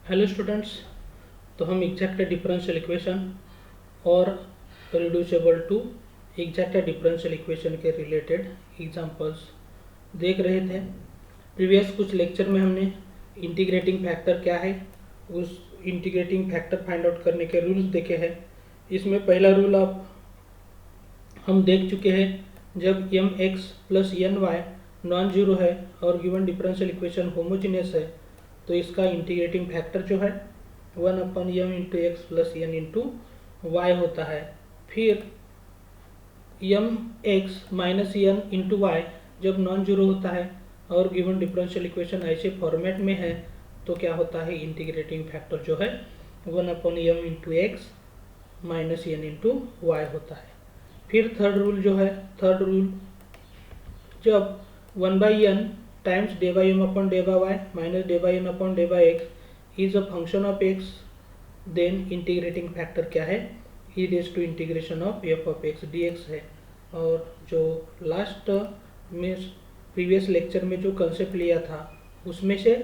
Hello students. तो हम exact differential equation और reducible to exact differential equation के रिलेटेड एग्जांपल्स देख रहे थे। प्रीवियस कुछ लेक्चर में हमने इंटीग्रेटिंग फैक्टर क्या है, उस इंटीग्रेटिंग फैक्टर फाइंड आउट करने के रूल्स देखे हैं। इसमें पहला रूल आप हम देख चुके हैं, जब M x plus N y non zero है और गिवन डिफरेंशियल इक्वेशन होमोजीनियस है तो इसका इंटीग्रेटिंग फैक्टर जो है 1/m into x plus N into y होता है। फिर M x minus N into y जब नॉन जीरो होता है और गिवन डिफरेंशियल इक्वेशन ऐसे फॉर्मेट में है तो क्या होता है, इंटीग्रेटिंग फैक्टर जो है 1/m into x minus N into y होता है। फिर थर्ड रूल जो है, थर्ड रूल जब 1/n times d by M upon d by y minus d by N upon d by x is a function of x, then integrating factor क्या है, e raise to integration of f of x d x है। और जो last में previous lecture में जो concept लिया था उसमें से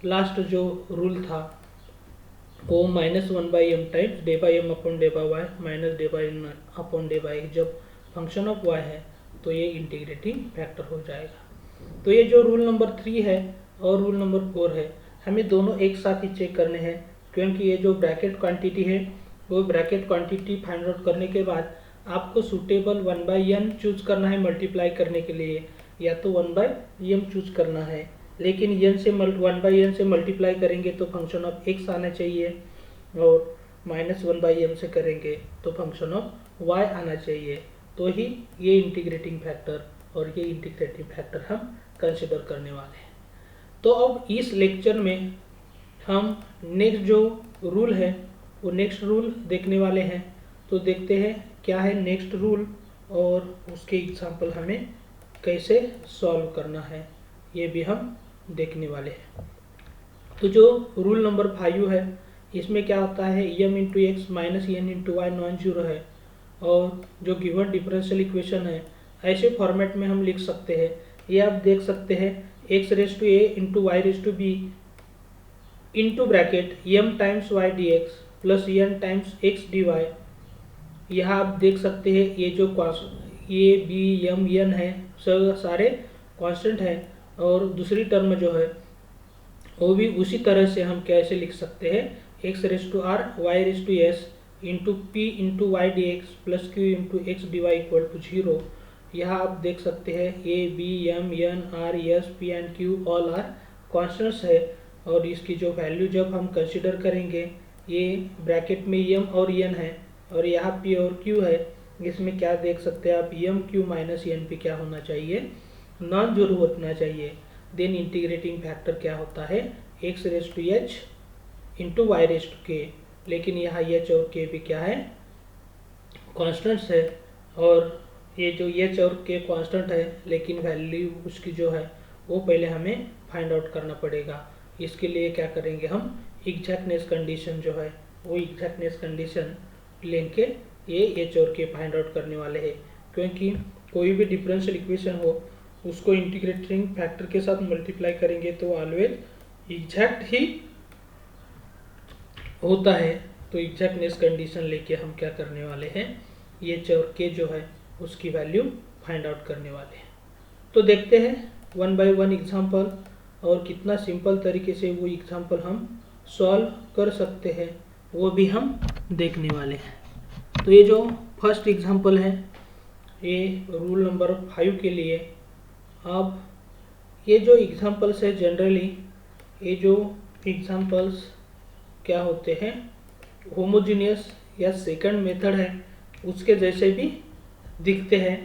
लास्ट जो रूल था वो -1/m times d by M upon d by y minus d by N upon d by x जब फंक्शन ऑफ वाई है तो ये इंटीग्रेटिंग फैक्टर हो जाएगा। तो ये जो रूल नंबर 3 है और रूल नंबर 4 है, हमें दोनों एक साथ ही चेक करने हैं, क्योंकि ये जो ब्रैकेट क्वांटिटी है वो ब्रैकेट क्वांटिटी फाइंड आउट करने के बाद आपको सूटेबल 1/n चूज करना है मल्टीप्लाई करने के लिए, या तो 1/m चूज करना है। लेकिन n से 1/n से मल्टीप्लाई करेंगे तो फंक्शन ऑफ x आना चाहिए, और -1/m से करेंगे तो फंक्शन ऑफ y आना चाहिए, तो ही ये इंटीग्रेटिंग फैक्टर और ये इंटीग्रेटिंग फैक्टर हम कंसिडर करने वाले हैं। तो अब इस लेक्चर में हम नेक्स्ट जो रूल है वो नेक्स्ट रूल देखने वाले हैं। तो देखते हैं क्या है नेक्स्ट रूल और उसके एग्जाम्पल हमें कैसे सॉल्व करना है, ये भी हम देखने वाले हैं। तो जो रूल नंबर 5 है इसमें क्या होता है, M into x minus N into y non zero है और जो गिवन डिफरेंशियल इक्वेशन है ऐसे फॉर्मेट में हम लिख सकते हैं। ये आप देख सकते हैं x raise to a into y raise to b into bracket M times y d x plus N times x d y. यहाँ आप देख सकते हैं ये जो ए बी एम एन है सब सारे कांस्टेंट हैं, और दूसरी टर्म जो है वो भी उसी तरह से हम कैसे लिख सकते हैं, x raise to r y raise to s into p into y d x plus q into x d y equal to 0। यहाँ आप देख सकते हैं a b m n r s p and q all are constants है, और इसकी जो value जब हम कंसिडर करेंगे ये ब्रैकेट में एम और एन है और यहाँ पी और क्यू है, इसमें क्या देख सकते हैं आप, M q minus N p क्या होना चाहिए, नॉन जीरो होना चाहिए। देन इंटीग्रेटिंग फैक्टर क्या होता है, x raise to h into y raise to k, लेकिन यहाँ एच और के भी क्या है, कॉन्स्टेंट्स है, और ये जो एच और के कॉन्स्टेंट है लेकिन वैल्यू उसकी जो है वो पहले हमें फाइंड आउट करना पड़ेगा। इसके लिए क्या करेंगे, हम एग्जैक्टनेस कंडीशन जो है वो एग्जैक्टनेस कंडीशन लेके ये एच और के फाइंड आउट करने वाले हैं, क्योंकि कोई भी डिफरेंशियल इक्वेशन हो उसको इंटीग्रेटिंग फैक्टर के साथ मल्टीप्लाई करेंगे तो ऑलवेज एग्जैक्ट ही होता है। तो एग्जैक्टनेस कंडीशन लेके हम क्या करने वाले हैं, ये एच और के जो है उसकी वैल्यू फाइंड आउट करने वाले हैं। तो देखते हैं 1 बाय 1 एग्जाम्पल, और कितना सिंपल तरीके से वो एग्जाम्पल हम सॉल्व कर सकते हैं वो भी हम देखने वाले हैं। तो ये जो फर्स्ट एग्जाम्पल है ये रूल नंबर 5 के लिए। अब ये जो एग्जाम्पल्स है जनरली ये जो एग्जाम्पल्स क्या होते हैं, होमोजीनियस या सेकंड मेथड है उसके जैसे भी दिखते हैं।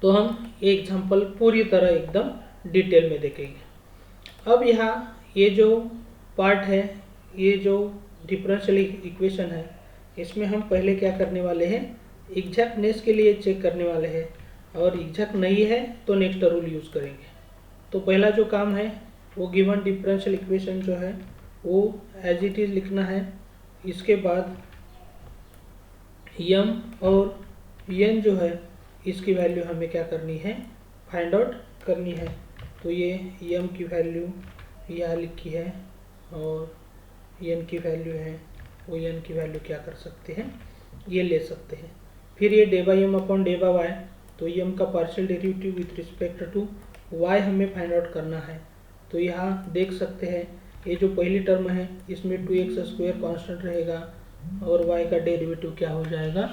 तो हम ये एग्जाम्पल पूरी तरह एकदम डिटेल में देखेंगे। अब यहाँ ये जो पार्ट है, ये जो डिफरेंशियल इक्वेशन है, इसमें हम पहले क्या करने वाले हैं, एग्जैक्टनेस के लिए चेक करने वाले हैं, और एग्जैक्ट नहीं है तो नेक्स्ट रूल यूज़ करेंगे। तो पहला जो काम है वो गिवन डिफरेंशियल इक्वेशन जो है वो एज इट इज़ लिखना है। इसके बाद यम और एन जो है इसकी वैल्यू हमें क्या करनी है, फाइंड आउट करनी है। तो ये यम की वैल्यू यहाँ लिखी है और n की वैल्यू है वो n की वैल्यू क्या कर सकते हैं, ये ले सकते हैं। फिर ये d by M upon d by y, तो ये m का partial derivative with respect to y हमें फाइंड आउट करना है। तो यहाँ देख सकते हैं ये जो पहली टर्म है इसमें 2x² कांस्टेंट रहेगा और y का डेरिवेटिव क्या हो जाएगा,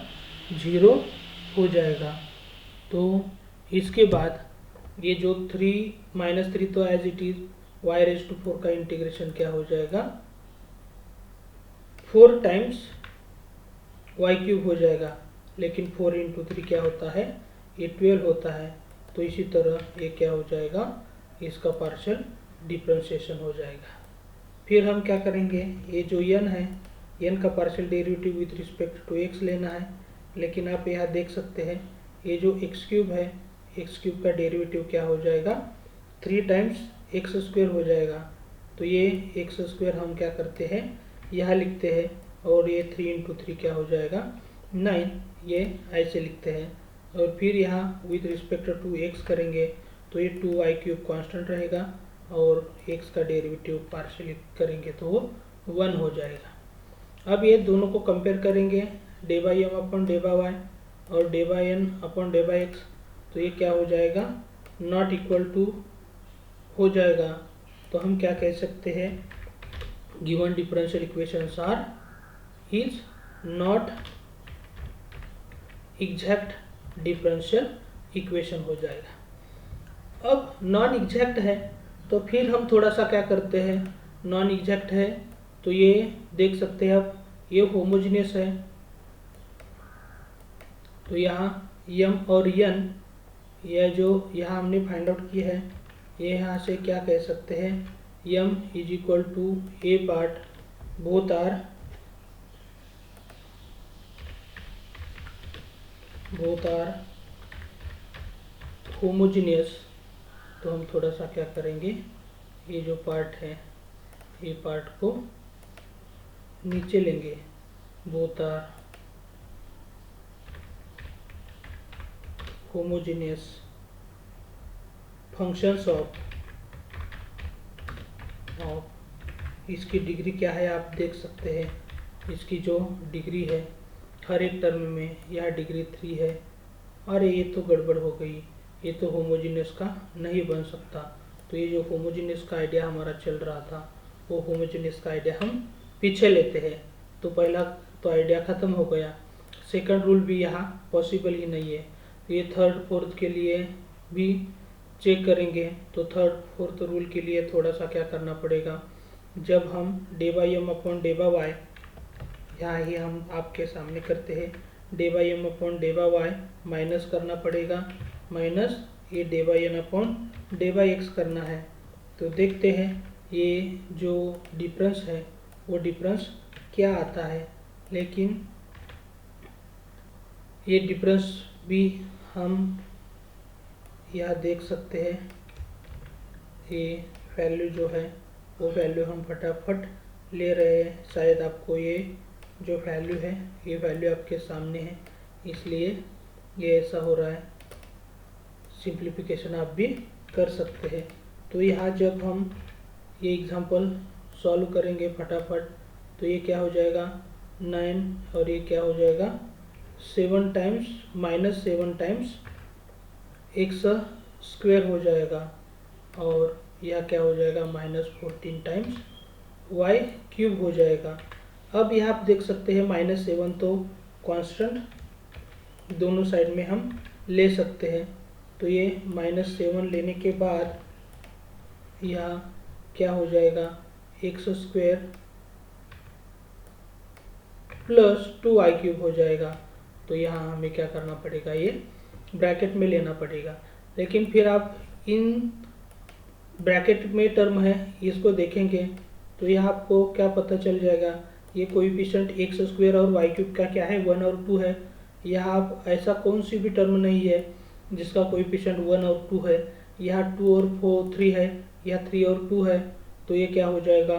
0 हो जाएगा। तो इसके बाद ये जो 3 तो एज इट इज y⁴ का इंटीग्रेशन क्या हो जाएगा, 4 टाइम्स y³ हो जाएगा, लेकिन 4 × 3 क्या होता है, ये 12 होता है। तो इसी तरह ये क्या हो जाएगा, इसका पार्शियल डिफरेंशिएशन हो जाएगा। फिर हम क्या करेंगे, ये जो n है n का partial derivative with respect to x लेना है, लेकिन आप यहाँ देख सकते हैं ये जो x³ है x³ का डेरिवेटिव क्या हो जाएगा, 3 टाइम्स x² हो जाएगा। तो ये x² हम क्या करते हैं यहाँ लिखते हैं और ये 3 × 3 क्या हो जाएगा 9, ये ऐसे लिखते हैं। और फिर यहाँ विथ रिस्पेक्ट टू x करेंगे तो ये 2y³ कांस्टेंट रहेगा और x का डेरिवेटिव पार्शियली करेंगे तो वो 1 हो जाएगा। अब ये दोनों को कंपेयर करेंगे, d by M upon d by y और d by N upon d by x, तो ये क्या हो जाएगा, नॉट इक्वल टू हो जाएगा। तो हम क्या कह सकते हैं, given differential equations are is not exact differential equation हो जाएगा। अब नॉन एग्जैक्ट है तो फिर हम थोड़ा सा क्या करते हैं, नॉन एग्जैक्ट है तो ये देख सकते हैं आप, ये होमोजेनियस है तो यहाँ m और n यह जो यहाँ हमने फाइंड आउट किया है, ये यहाँ से क्या कह सकते हैं, m = a part both are homogeneous. तो हम थोड़ा सा क्या करेंगे, ये जो पार्ट है ये पार्ट को नीचे लेंगे, both are homogeneous functions of इसकी डिग्री क्या है आप देख सकते हैं, इसकी जो डिग्री है हर एक टर्म में यह डिग्री 3 है। अरे ये तो गड़बड़ हो गई, ये तो होमोजेनियस का नहीं बन सकता। तो ये जो होमोजेनियस का आइडिया हमारा चल रहा था वो होमोजेनियस का आइडिया हम पीछे लेते हैं, तो पहला तो आइडिया ख़त्म हो गया। सेकंड रूल भी यहाँ पॉसिबल ही नहीं है। ये थर्ड फोर्थ के लिए भी चेक करेंगे, तो थर्ड फोर्थ रूल के लिए थोड़ा सा क्या करना पड़ेगा, जब हम d by M upon d by y, यहाँ ही हम आपके सामने करते हैं, d by M upon d by y minus करना पड़ेगा, माइनस ये d by N upon d by x करना है। तो देखते हैं ये जो डिफरेंस है वो डिफरेंस क्या आता है। लेकिन ये डिफरेंस भी हम यहाँ देख सकते हैं, ये वैल्यू जो है वो वैल्यू हम फटाफट ले रहे हैं। शायद आपको ये जो वैल्यू है ये वैल्यू आपके सामने है, इसलिए ये ऐसा हो रहा है। सिंप्लीफिकेशन आप भी कर सकते हैं। तो यहाँ जब हम ये एग्जांपल सॉल्व करेंगे फटाफट, तो ये क्या हो जाएगा 9 और ये क्या हो जाएगा 7 टाइम्स -7 टाइम्स x² हो जाएगा, और यह क्या हो जाएगा -14 टाइम्स y³ हो जाएगा। अब यहाँ आप देख सकते हैं -7 तो कांस्टेंट दोनों साइड में हम ले सकते हैं। तो ये -7 लेने के बाद यहाँ क्या हो जाएगा x² प्लस 2y³ हो जाएगा। तो यहाँ हमें क्या करना पड़ेगा, ये ब्रैकेट में लेना पड़ेगा। लेकिन फिर आप इन ब्रैकेट में टर्म है इसको देखेंगे तो यहाँ आपको क्या पता चल जाएगा, ये कोएफिशिएंट x² और y³ का क्या है 1 और 2 है। यहाँ आप ऐसा कौन सी भी टर्म नहीं है जिसका कोएफिशिएंट 1 और 2 है। यहाँ 2 और 3 है, यहाँ 3 और 2 है। तो ये क्या हो जाएगा,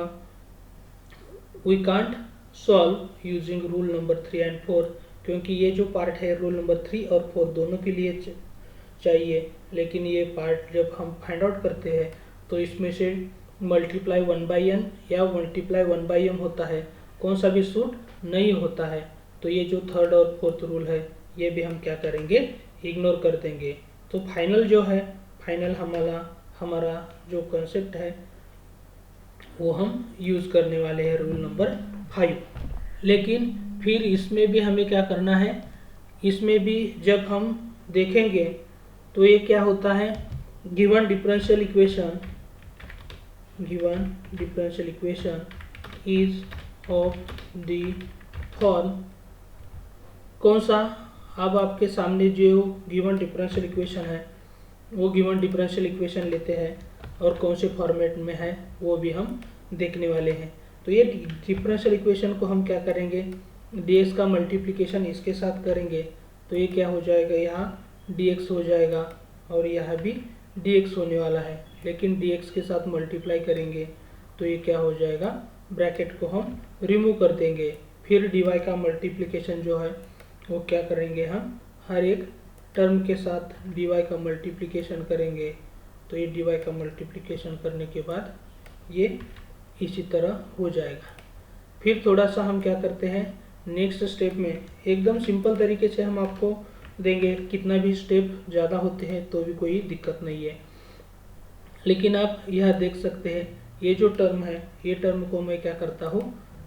we can't solve using rule number 3 and 4, क्योंकि ये जो पार्ट है रूल नंबर 3 और 4 दोनों के लिए चाहिए। लेकिन ये पार्ट जब हम फाइंड आउट करते हैं तो इसमें से मल्टीप्लाई 1/n या मल्टीप्लाई 1/m होता है, कौन सा भी सूट नहीं होता है। तो ये जो थर्ड और फोर्थ रूल है ये भी हम क्या करेंगे, इग्नोर कर देंगे। तो फाइनल जो है, फाइनल हमारा जो कंसेप्ट है वो हम यूज़ करने वाले हैं रूल नंबर 5। लेकिन फिर इसमें भी हमें क्या करना है, इसमें भी जब हम देखेंगे तो ये क्या होता है, given differential equation is of the form, कौन सा, अब आपके सामने जो गिवन डिफरेंशियल इक्वेशन है वो गिवन डिफरेंशियल इक्वेशन लेते हैं और कौन से फॉर्मेट में है वो भी हम देखने वाले हैं। तो ये डिफरेंशियल इक्वेशन को हम क्या करेंगे, dx का मल्टीप्लिकेशन इसके साथ करेंगे तो ये क्या हो जाएगा, यहाँ dx हो जाएगा और यहाँ भी dx होने वाला है, लेकिन dx के साथ मल्टीप्लाई करेंगे तो ये क्या हो जाएगा, ब्रैकेट को हम रिमूव कर देंगे। फिर dy का मल्टीप्लिकेशन जो है वो क्या करेंगे, हम हर एक टर्म के साथ dy का मल्टीप्लिकेशन करेंगे। तो ये dy का मल्टीप्लिकेशन करने के बाद ये इसी तरह हो जाएगा। फिर थोड़ा सा हम क्या करते हैं, नेक्स्ट स्टेप में एकदम सिंपल तरीके से हम आपको देंगे, कितना भी स्टेप ज़्यादा होते हैं तो भी कोई दिक्कत नहीं है। लेकिन आप यह देख सकते हैं, ये जो टर्म है ये टर्म को मैं क्या करता हूँ,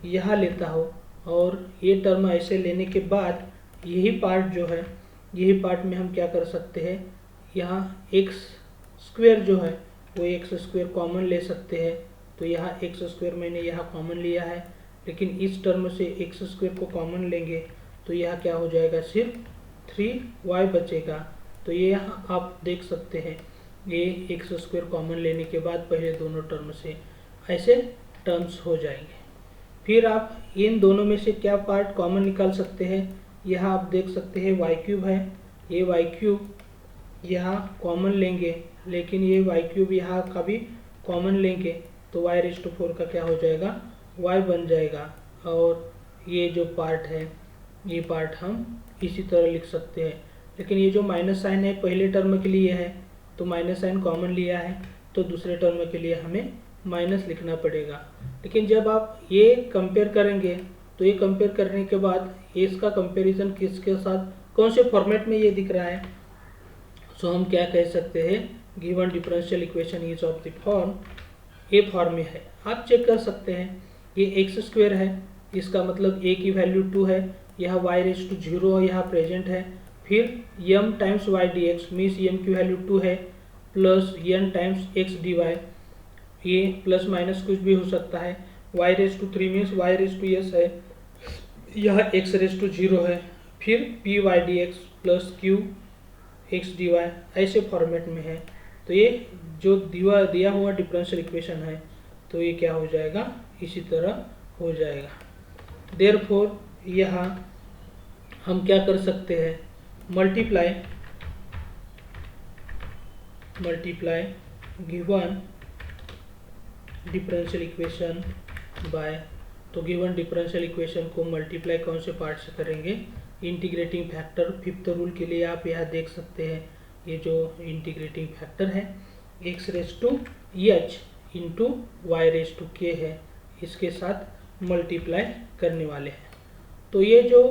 यहाँ लेता हूँ और ये टर्म ऐसे लेने के बाद यही पार्ट जो है, यही पार्ट में हम क्या कर सकते हैं, यहाँ एक्स स्क्वेयर जो है वो एक्स स्क्वेयर कॉमन ले सकते हैं। तो यहाँ एक्स स्क्वेयर मैंने यहाँ कॉमन लिया है, लेकिन इस टर्म से एक्स स्क्वेयर को कॉमन लेंगे तो यहाँ क्या हो जाएगा, सिर्फ 3y बचेगा। तो ये यहाँ आप देख सकते हैं, ये एक्स स्क्वेयर कॉमन लेने के बाद पहले दोनों टर्म से ऐसे टर्म्स हो जाएंगे। फिर आप इन दोनों में से क्या पार्ट कॉमन निकाल सकते हैं, यहाँ आप देख सकते हैं वाई क्यूब है, ये वाई क्यूब यहाँ कॉमन लेंगे, लेकिन ये वाई क्यूब यहाँ का भी कॉमन लेंगे तो y⁴ का क्या हो जाएगा, y बन जाएगा। और ये जो पार्ट है ये पार्ट हम इसी तरह लिख सकते हैं, लेकिन ये जो माइनस साइन है पहले टर्म के लिए है तो माइनस साइन कॉमन लिया है तो दूसरे टर्म के लिए हमें माइनस लिखना पड़ेगा। लेकिन जब आप ये कंपेयर करेंगे तो ये कंपेयर करने के बाद इसका कंपैरिजन किसके साथ, कौन से फॉर्मेट में ये दिख रहा है, सो हम क्या कह सकते हैं, given differential equation is of the form, ये फॉर्म में है। आप चेक कर सकते हैं, ये एक्स स्क्वेयर है, इसका मतलब a की वैल्यू 2 है, यह y⁴ यहाँ प्रेजेंट है। फिर m times y dx means m की वैल्यू 2 है, plus n times x dy, ये प्लस माइनस कुछ भी हो सकता है, y⁵ मीन्स y⁻s है, यह x⁴ है। फिर py dx plus q x dy ऐसे फॉर्मेट में है। तो ये जो दिया हुआ डिफरेंशियल इक्वेशन है तो ये क्या हो जाएगा, इसी तरह हो जाएगा। देयरफॉर यहाँ हम क्या कर सकते हैं, multiply given differential equation by, तो गिवन डिफरेंशियल इक्वेशन को मल्टीप्लाई कौन से पार्ट से करेंगे, इंटीग्रेटिंग फैक्टर। फिफ्थ रूल के लिए आप यहाँ देख सकते हैं, ये जो इंटीग्रेटिंग फैक्टर है x⁻h इंटू y⁻k है, इसके साथ मल्टीप्लाई करने वाले हैं। तो ये जो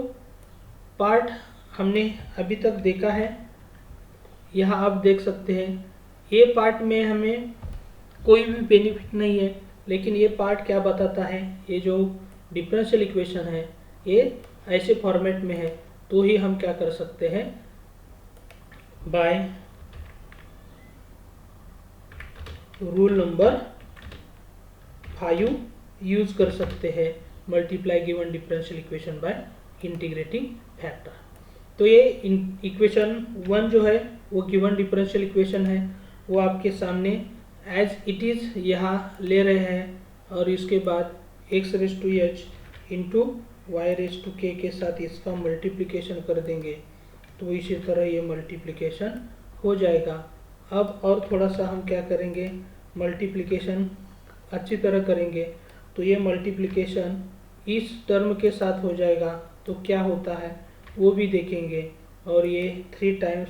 पार्ट हमने अभी तक देखा है, यहाँ आप देख सकते हैं, ये पार्ट में हमें कोई भी बेनिफिट नहीं है, लेकिन ये पार्ट क्या बताता है, ये जो डिफरेंशियल इक्वेशन है ये ऐसे फॉर्मेट में है तो ही हम क्या कर सकते हैं, बाय रूल नंबर 5 यूज कर सकते हैं, multiply given differential equation by integrating factor. तो ये इक्वेशन 1 जो है वो गिवन डिफरेंशियल इक्वेशन है, वो आपके सामने एज इट इज़ यहाँ ले रहे हैं और इसके बाद x⁻h इंटू y⁻k के साथ इसका मल्टीप्लिकेशन कर देंगे तो इसी तरह ये मल्टीप्लिकेशन हो जाएगा। अब और थोड़ा सा हम क्या करेंगे, मल्टीप्लिकेशन अच्छी तरह करेंगे तो ये मल्टीप्लिकेशन इस टर्म के साथ हो जाएगा तो क्या होता है वो भी देखेंगे, और ये 3 टाइम्स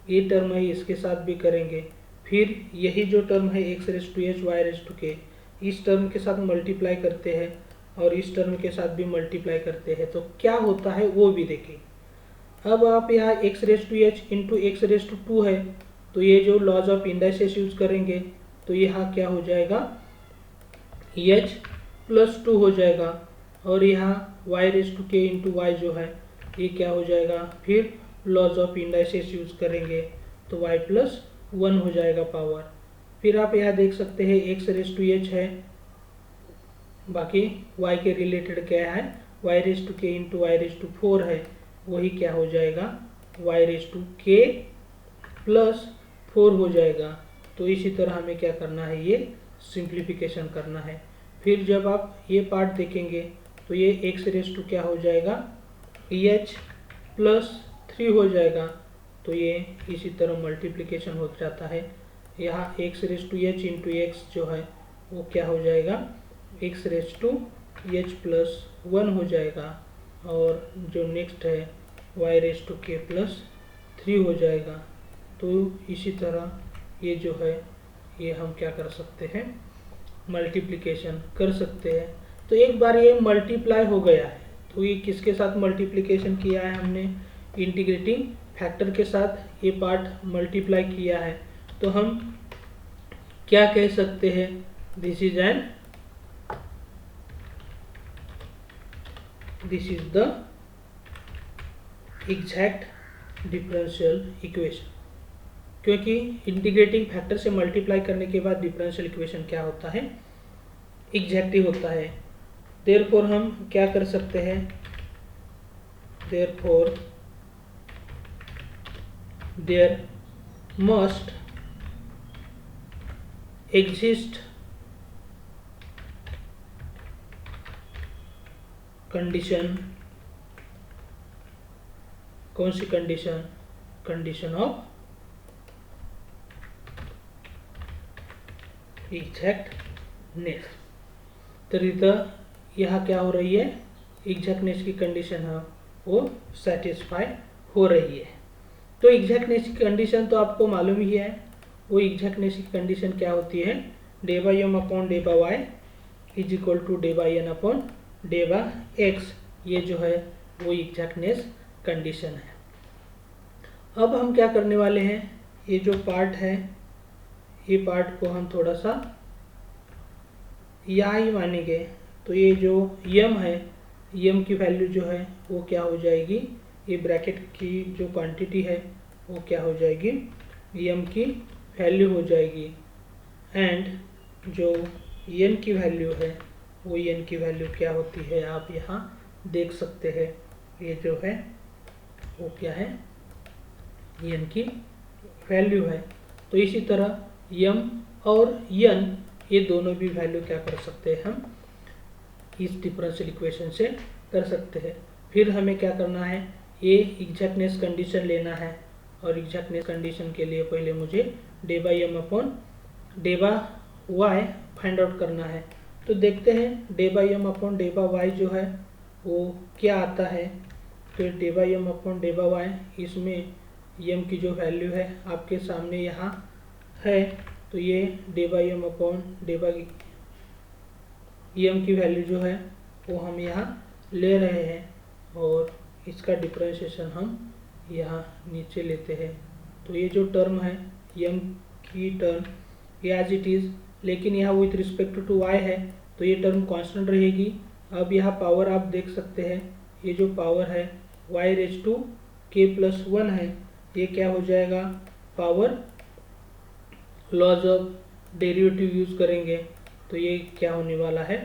ये टर्म है इसके साथ भी करेंगे, फिर यही जो टर्म है x raise to h y raise to k, इस टर्म के साथ मल्टीप्लाई करते हैं और इस टर्म के साथ भी मल्टीप्लाई करते हैं, तो क्या होता है वो भी देखें। अब आप यहाँ x raise to h into x raise to two है, तो ये जो लॉज ऑफ इंडाइसेस यूज करेंगे तो यहाँ क्या हो जाएगा, एच प्लस टू हो जाएगा, और यहाँ Y raise to k into Y जो है ये क्या हो जाएगा, फिर लॉज ऑफ इंडाइसेस यूज करेंगे तो वाई प्लस वन हो जाएगा पावर। फिर आप यहाँ देख सकते हैं एक्स रेस टू एच है, बाकी y के रिलेटेड क्या है, y raise to k into y raise to four है, वही क्या हो जाएगा, y raise to k plus four हो जाएगा। तो इसी तरह हमें क्या करना है, ये सिंप्लीफिकेशन करना है। फिर जब आप ये पार्ट देखेंगे तो ये एक्स रेस टू क्या हो जाएगा, एच प्लस थ्री हो जाएगा, तो ये इसी तरह मल्टीप्लिकेशन हो जाता है। यहाँ x raise to h into x जो है वो क्या हो जाएगा, x raise to h plus one हो जाएगा, और जो नेक्स्ट है y raise to k plus three हो जाएगा। तो इसी तरह ये जो है ये हम क्या कर सकते हैं, मल्टीप्लिकेशन कर सकते हैं। तो एक बार ये मल्टीप्लाई हो गया है, तो ये किसके साथ मल्टीप्लिकेशन किया है हमने, इंटीग्रेटिंग फैक्टर के साथ ये पार्ट मल्टीप्लाई किया है। तो हम क्या कह सकते हैं, this is the exact differential equation, क्योंकि इंटीग्रेटिंग फैक्टर से मल्टीप्लाई करने के बाद डिफरेंशियल इक्वेशन क्या होता है, एग्जैक्ट ही होता है। देयरफॉर हम क्या कर सकते हैं, therefore there must exist condition, कौन सी कंडीशन, कंडीशन ऑफ एग्जैक्टनेस। तर इथं यहाँ क्या हो रही है, एग्जैक्टनेस की कंडीशन है वो सेटिस्फाई हो रही है। तो एग्जैक्टनेस की कंडीशन तो आपको मालूम ही है, वो एग्जैक्टनेस की कंडीशन क्या होती है, d by M upon d by y is equal to d by N upon d by x, ये जो है वो एग्जैक्टनेस कंडीशन है। अब हम क्या करने वाले हैं, ये जो पार्ट है ये पार्ट को हम थोड़ा सा यहाँ ही मानेंगे, तो ये जो यम है, यम की वैल्यू जो है वो क्या हो जाएगी, ये ब्रैकेट की जो क्वांटिटी है वो क्या हो जाएगी, यम की वैल्यू हो जाएगी, एंड जो एन की वैल्यू है वो एन की वैल्यू क्या होती है, आप यहाँ देख सकते हैं, ये जो है वो क्या है, एन की वैल्यू है। तो इसी तरह यम और एन ये दोनों भी वैल्यू क्या कर सकते हैं, हम इस डिफरेंशियल इक्वेशन से कर सकते हैं। फिर हमें क्या करना है, ये एग्जैक्टनेस कंडीशन लेना है, और एग्जैक्टनेस कंडीशन के लिए पहले मुझे d by M upon d by y find out करना है। तो देखते हैं d by M upon d by y जो है वो क्या आता है। तो d by M upon d by y, इसमें एम की जो वैल्यू है आपके सामने यहाँ है, तो ये d by M upon d by m की वैल्यू जो है वो हम यहाँ ले रहे हैं, और इसका डिफरेंशिएशन हम यहाँ नीचे लेते हैं। तो ये जो टर्म है एम की टर्म ये एज इट इज़, लेकिन यहाँ विथ रिस्पेक्ट टू वाई है तो ये टर्म कांस्टेंट रहेगी। अब यहाँ पावर आप देख सकते हैं, ये जो पावर है y raise to k plus one है, ये क्या हो जाएगा, power laws of derivative use करेंगे तो ये क्या होने वाला है,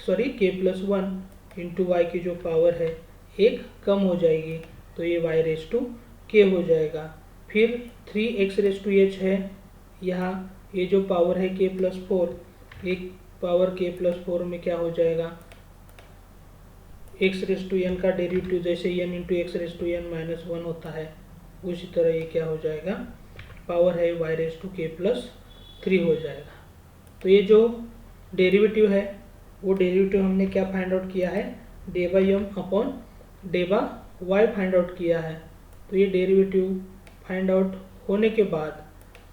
k plus one into Y की जो पावर है एक कम हो जाएगी, तो ये वाई रेज टू के हो जाएगा। फिर 3x रेज टू एच है, यहाँ ये जो पावर है के प्लस फोर, एक पावर के प्लस फोर में क्या हो जाएगा, x रेज टू एन का डेरिवेटिव जैसे n into x raise to n minus one होता है, उसी तरह ये क्या हो जाएगा, पावर है y raise to k plus three हो जाएगा। तो ये जो डेरिवेटिव है वो डेरिवेटिव हमने क्या फाइंड आउट किया है, d by M upon d by y find out किया है। तो ये डेरिवेटिव फाइंड आउट होने के बाद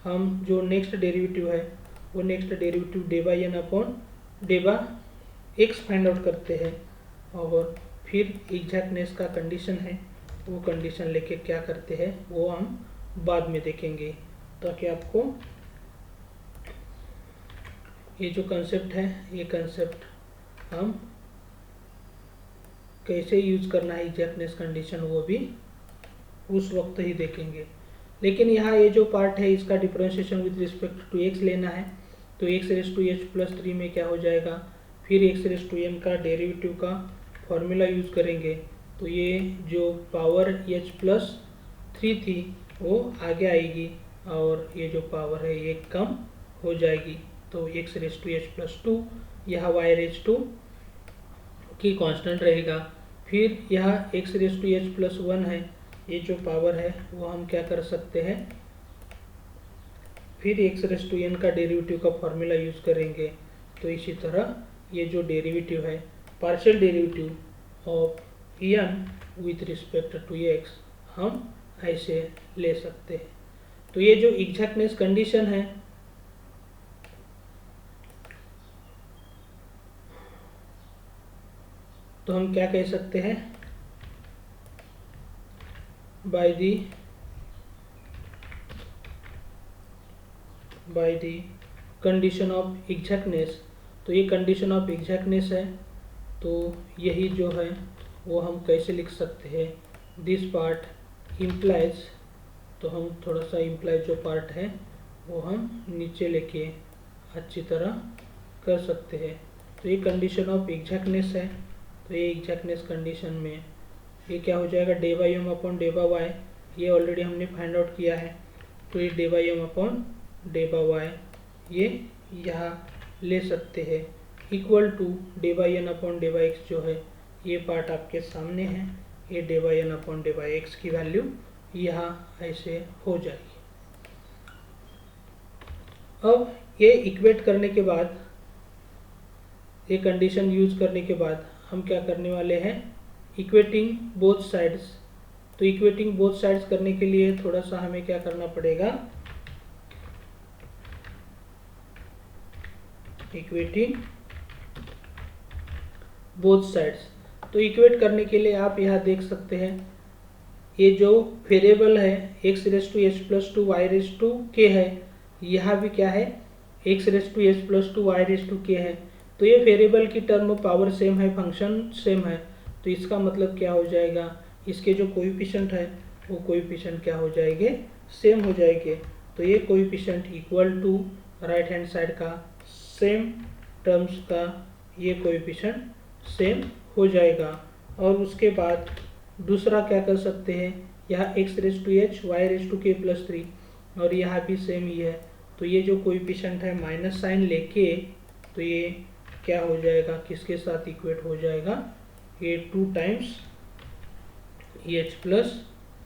हम जो नेक्स्ट डेरिवेटिव है वो next derivative d by N upon d by x find out करते हैं, और फिर एग्जैक्टनेस का कंडीशन है वो कंडीशन लेके क्या करते हैं वो हम बाद में देखेंगे, ताकि आपको ये जो कंसेप्ट है ये कंसेप्ट हम कैसे यूज करना है एग्जैक्टनेस कंडीशन वो भी उस वक्त ही देखेंगे। लेकिन यहाँ ये जो पार्ट है इसका differentiation with respect to x लेना है, तो x raise to h plus 3 में क्या हो जाएगा, फिर एक्स रेस टू एन का डेरिवेटिव का फॉर्मूला यूज करेंगे, तो ये जो पावर एच प्लस 3 थी वो आगे आएगी और ये जो पावर है ये कम हो जाएगी, तो x raise to h plus 2 यह वाई रेस टू की कांस्टेंट रहेगा। फिर यह x raise to h plus 1 है, ये जो पावर है वो हम क्या कर सकते हैं, फिर एक्स रेस टू एन का डेरिवेटिव का फॉर्मूला यूज करेंगे। तो इसी तरह ये जो डेरिवेटिव है partial derivative of n with respect to x हम ऐसे ले सकते हैं। तो ये जो एग्जैक्टनेस कंडीशन है तो हम क्या कह सकते हैं, by the condition of exactness. तो ये कंडीशन ऑफ एग्जैक्टनेस है, तो यही जो है वो हम कैसे लिख सकते हैं, दिस पार्ट इम्प्लाइज, तो हम थोड़ा सा इम्प्लाइज जो पार्ट है वो हम नीचे लेके अच्छी तरह कर सकते हैं। तो ये कंडीशन ऑफ एग्जैक्टनेस है, तो ये एग्जैक्टनेस कंडीशन में ये क्या हो जाएगा, d by M upon d by y, ये ऑलरेडी हमने फाइंड आउट किया है, तो ये d by M upon d by y ये यहाँ ले सकते हैं, equal to d by N upon d by x जो है ये पार्ट आपके सामने है, ये d by N upon d by x की वैल्यू यहाँ ऐसे हो जाएगी। अब ये इक्वेट करने के बाद, ये कंडीशन यूज करने के बाद हम क्या करने वाले हैं, इक्वेटिंग बोथ साइड्स। तो इक्वेटिंग बोथ साइड्स करने के लिए थोड़ा सा हमें क्या करना पड़ेगा, इक्वेटिंग बोथ साइड्स। तो इक्वेट करने के लिए आप यहाँ देख सकते हैं ये जो वेरिएबल है x raise to h plus two y raise to k है, यहाँ भी क्या है x raise to h plus two y raise to k है, तो ये वेरिएबल की टर्म पावर सेम है, फंक्शन सेम है, तो इसका मतलब क्या हो जाएगा, इसके जो कोएफिशिएंट है वो कोएफिशिएंट क्या हो जाएंगे, सेम हो जाएंगे। तो ये coefficient equal to right hand side का सेम टर्म्स का ये कोएफिशिएंट सेम हो जाएगा। और उसके बाद दूसरा क्या कर सकते हैं, यहाँ x raise to h y raise to k plus 3 और यहाँ भी सेम ही है, तो ये जो कोएफिशिएंट है माइनस साइन लेके तो ये क्या हो जाएगा, किसके साथ इक्वेट हो जाएगा, ये 2 टाइम्स एच प्लस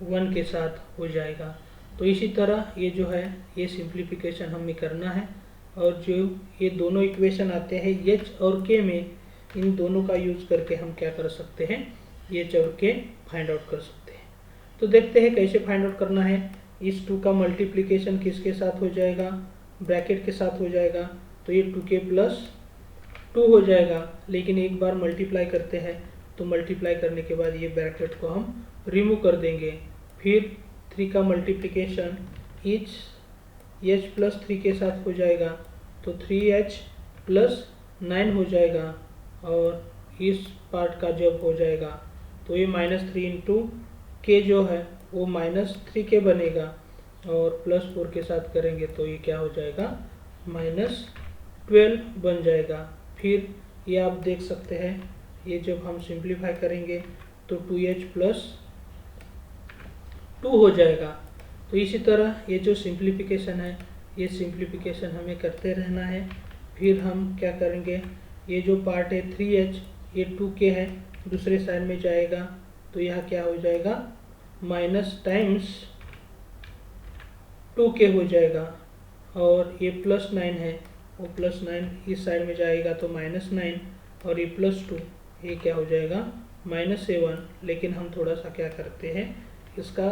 1 के साथ हो जाएगा। तो इसी तरह ये जो है ये सिंप्लीफिकेशन हमें करना है, और जो ये दोनों इक्वेशन आते हैं एच और के में, इन दोनों का यूज करके हम क्या कर सकते हैं, एच और के फाइंड आउट कर सकते हैं। तो देखते हैं कैसे फाइंड आउट करना है। इस 2 का मल्टीप्लिकेशन किसके साथ हो जाएगा, ब्रैकेट के साथ हो जाएगा, तो ये 2k प्लस 2 हो जाएगा, लेकिन एक बार मल्टीप्लाई करते हैं तो मल्टीप्लाई करने के बाद ये ब्रैकेट को हम रिमूव कर देंगे। फिर 3 का मल्टीप्लिकेशन एच प्लस 3 के साथ हो जाएगा, तो 3h प्लस 9 हो जाएगा, और इस पार्ट का जब हो जाएगा तो ये -3 इंटू के जो है वो -3k बनेगा, और +4 के साथ करेंगे तो ये क्या हो जाएगा, -12 बन जाएगा। फिर ये आप देख सकते हैं ये जब हम सिंप्लीफाई करेंगे तो 2h प्लस 2 हो जाएगा। तो इसी तरह ये जो सिंप्लीफिकेशन है ये सिंप्लीफिकेशन हमें करते रहना है। फिर हम क्या करेंगे, ये जो पार्ट है 3h ये 2k है, दूसरे साइड में जाएगा तो यह क्या हो जाएगा, माइनस टाइम्स 2k हो जाएगा, और ये +9 है वो +9 इस साइड में जाएगा तो -9, और ये +2 ये क्या हो जाएगा, -7। लेकिन हम थोड़ा सा क्या करते हैं, इसका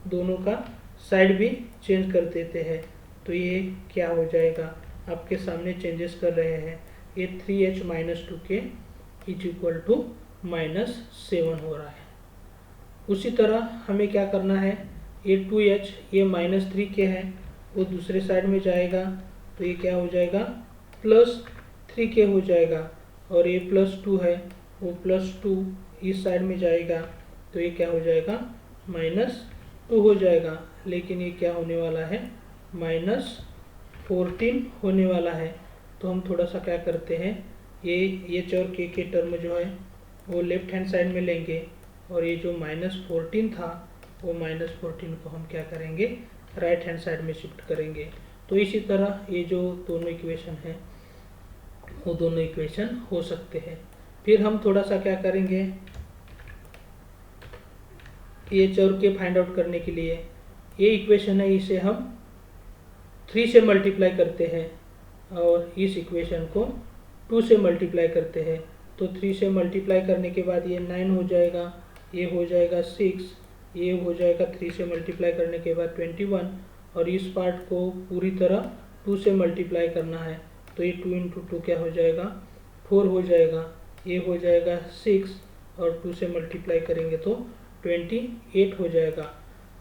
दोनों का साइड भी चेंज कर देते हैं तो ये क्या हो जाएगा, आपके सामने चेंजेस कर रहे हैं। ये 3h minus 2k is equal to -7 हो रहा है। उसी तरह हमें क्या करना है, ये 2h ये -3k है वो दूसरे साइड में जाएगा तो ये क्या हो जाएगा +3k हो जाएगा, और ये +2 है वो +2 इस साइड में जाएगा तो ये क्या हो जाएगा -2 हो जाएगा। लेकिन ये क्या होने वाला है -14 होने वाला है। तो हम थोड़ा सा क्या करते हैं, ये h और k के टर्म जो है वो लेफ्ट हैंड साइड में लेंगे और ये जो -14 था वो -14 को हम क्या करेंगे राइट हैंड साइड में शिफ्ट करेंगे। तो इसी तरह ये जो दोनों इक्वेशन हैं वो दोनों इक्वेशन हो सकते हैं। फिर हम थोड़ा सा क्या करेंगे, h और k फाइंड आउट करने के लिए ये इक्वेशन है इसे हम 3 से मल्टीप्लाई करते हैं और इस इक्वेशन को 2 से मल्टीप्लाई करते हैं। तो 3 से मल्टीप्लाई करने के बाद ये 9 हो जाएगा, ये हो जाएगा 6, ये हो जाएगा 3 से मल्टीप्लाई करने के बाद 21, और इस पार्ट को पूरी तरह 2 से मल्टीप्लाई करना है तो ये 2 इंटू 2 क्या हो जाएगा 4 हो जाएगा, ये हो जाएगा 6 और 2 से मल्टीप्लाई करेंगे तो 28 हो जाएगा।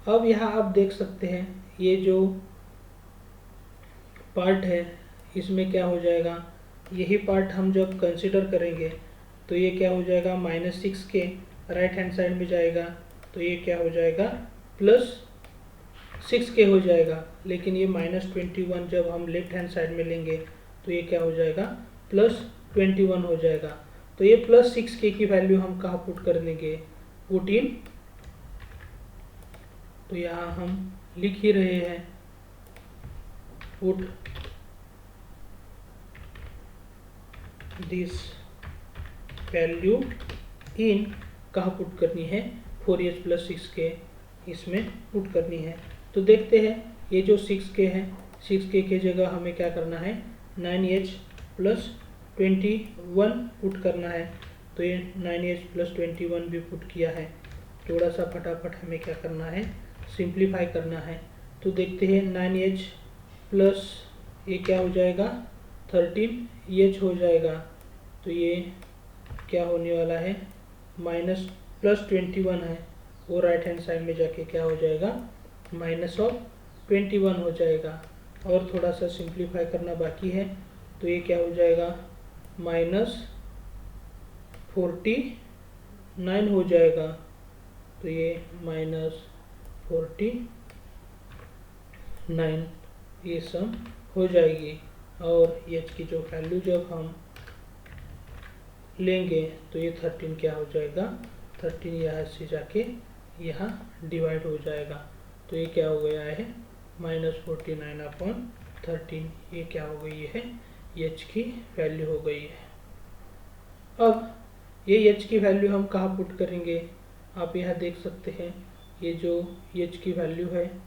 अब यहाँ आप देख सकते हैं ये जो पार्ट है इसमें क्या हो जाएगा, यही पार्ट हम जब कंसिडर करेंगे तो ये क्या हो जाएगा -6k राइट हैंड साइड में जाएगा तो ये क्या हो जाएगा +6k हो जाएगा। लेकिन ये -21 जब हम लेफ्ट हैंड साइड में लेंगे तो ये क्या हो जाएगा +21 हो जाएगा। तो ये +6k की वैल्यू हम कहाँ पुट कर देंगे, पुट इन, तो यहाँ हम लिख ही रहे हैं पुट दिस वैल्यू इन, कहाँ पुट करनी है 4h + 6k इसमें पुट करनी है। तो देखते हैं ये जो 6k है 6k के जगह हमें क्या करना है 9h + 21 पुट करना है। तो ये 9h + 21 भी पुट किया है। थोड़ा सा फटाफट हमें क्या करना है सिंप्लीफाई करना है। तो देखते हैं 9h प्लस ये क्या हो जाएगा 13h हो जाएगा। तो ये क्या होने वाला है +21 है वो राइट हैंड साइड में जाके क्या हो जाएगा -21 हो जाएगा। और थोड़ा सा सिंप्लीफाई करना बाकी है तो ये क्या हो जाएगा -49 हो जाएगा। तो ये -49 ये सम हो जाएगी। और h की जो वैल्यू जब हम लेंगे तो ये 13 क्या हो जाएगा 13 यहाँ से जाके यहाँ डिवाइड हो जाएगा। तो ये क्या हो गया है -49/13, ये क्या हो गई है h की वैल्यू हो गई है। अब ये h की वैल्यू हम कहाँ पुट करेंगे, आप यहाँ देख सकते हैं ये जो h की वैल्यू है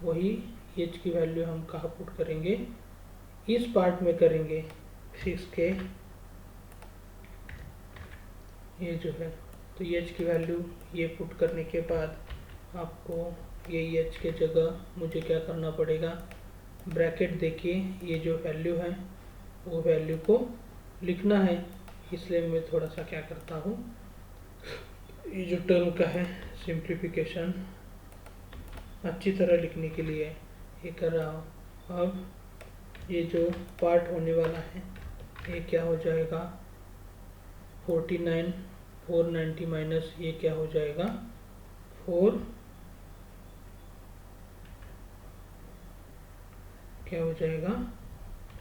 वही h की वैल्यू हम कहाँ पुट करेंगे, इस पार्ट में करेंगे 6k ये जो है। तो h की वैल्यू ये पुट करने के बाद आपको ये h के जगह मुझे क्या करना पड़ेगा, ब्रैकेट देखिए ये जो वैल्यू है वो वैल्यू को लिखना है। इसलिए मैं थोड़ा सा क्या करता हूँ, ये जो टर्म का है सिंप्लीफिकेशन अच्छी तरह लिखने के लिए ये कर रहा हूँ। अब ये जो पार्ट होने वाला है ये क्या हो जाएगा 49 490 माइनस ये क्या हो जाएगा 4 क्या हो जाएगा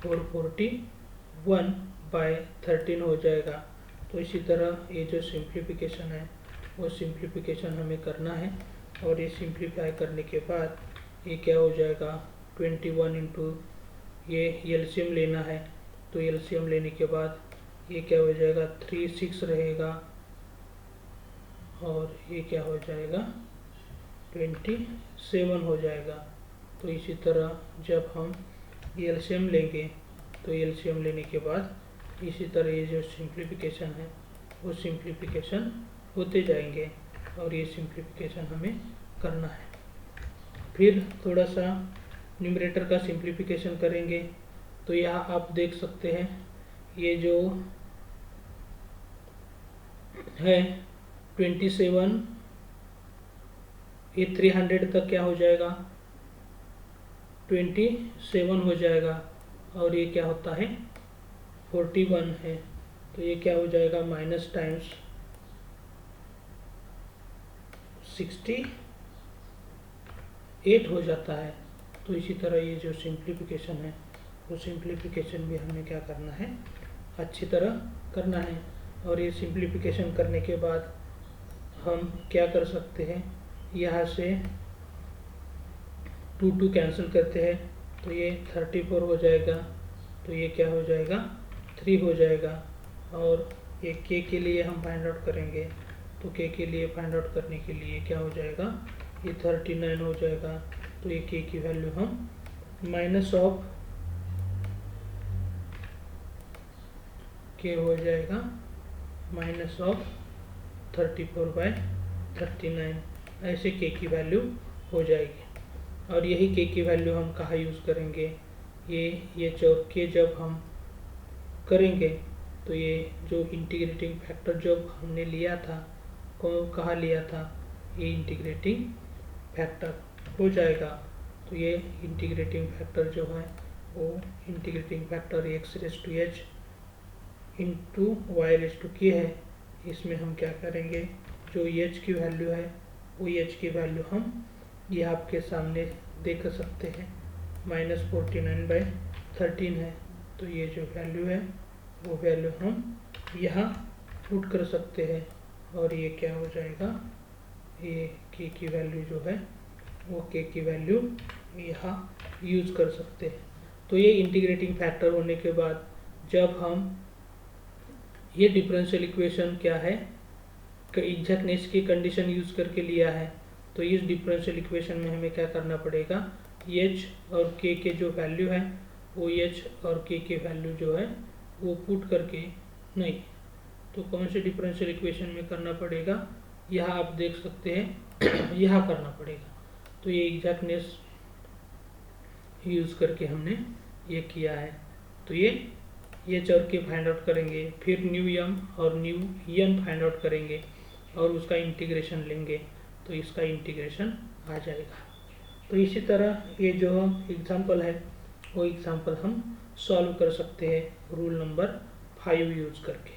441/13 हो जाएगा। तो इसी तरह ये जो सिंप्लीफिकेशन है वो सिंप्लीफिकेशन हमें करना है। और ये सिंप्लीफाई करने के बाद ये क्या हो जाएगा 21 इंटू ये एलसीएम लेना है। तो एलसीएम लेने के बाद ये क्या हो जाएगा 36 रहेगा और ये क्या हो जाएगा 27 हो जाएगा। तो इसी तरह जब हम एलसीएम लेंगे तो एलसीएम लेने के बाद इसी तरह ये जो सिंप्लीफिकेशन है वो सिंप्लीफिकेशन होते जाएंगे और ये सिंप्लीफिकेशन हमें करना है। फिर थोड़ा सा न्यूमरेटर का सिंप्लीफिकेशन करेंगे। तो यहाँ आप देख सकते हैं ये जो है 27, ये 300 तक क्या हो जाएगा 27 हो जाएगा, और ये क्या होता है 41 है। तो ये क्या हो जाएगा माइनस टाइम्स 68 हो जाता है। तो इसी तरह ये जो सिंप्लीफिकेशन है वो सिंप्लीफिकेशन भी हमें क्या करना है अच्छी तरह करना है। और ये सिंप्लीफिकेशन करने के बाद हम क्या कर सकते हैं, यहाँ से 2 कैंसिल करते हैं तो ये 34 हो जाएगा। तो ये क्या हो जाएगा 3 हो जाएगा। और ये के लिए हम फाइंड आउट करेंगे। तो के लिए फाइंड आउट करने के लिए क्या हो जाएगा ये 39 हो जाएगा। तो ये के की वैल्यू हम माइनस ऑफ के हो जाएगा माइनस ऑफ 34/39, ऐसे के की वैल्यू हो जाएगी। और यही के की वैल्यू हम कहाँ यूज़ करेंगे, ये के जब हम करेंगे तो ये जो इंटीग्रेटिंग फैक्टर जब हमने लिया था कहाँ लिया था, ये इंटीग्रेटिंग फैक्टर हो जाएगा। तो ये इंटीग्रेटिंग फैक्टर जो है वो integrating factor x⁻h into y⁻k है। इसमें हम क्या करेंगे, जो h की वैल्यू है वो h की वैल्यू हम ये आपके सामने देख सकते हैं -49/13 है। तो ये जो वैल्यू है वो वैल्यू हम यहाँ पुट कर सकते हैं, और ये क्या हो जाएगा, ये के की वैल्यू जो है वो के की वैल्यू यहाँ यूज़ कर सकते हैं। तो ये इंटीग्रेटिंग फैक्टर होने के बाद जब हम ये डिफरेंशियल इक्वेशन क्या है एग्जैक्टनेस की कंडीशन यूज़ करके लिया है, तो इस डिफरेंशियल इक्वेशन में हमें क्या करना पड़ेगा, एच और के जो वैल्यू है वो एच और के वैल्यू जो है वो पुट करके, नहीं तो कौन से डिफरेंशियल इक्वेशन में करना पड़ेगा, यहाँ आप देख सकते हैं यहाँ करना पड़ेगा। तो ये एग्जैक्टनेस यूज़ करके हमने ये किया है। तो ये एच और के फाइंड आउट करेंगे, फिर न्यू एम और न्यू एन फाइंड आउट करेंगे और उसका इंटीग्रेशन लेंगे, तो इसका इंटीग्रेशन आ जाएगा। तो इसी तरह ये जो एग्जांपल है वो एग्जांपल हम सॉल्व कर सकते हैं रूल नंबर 5 यूज़ करके।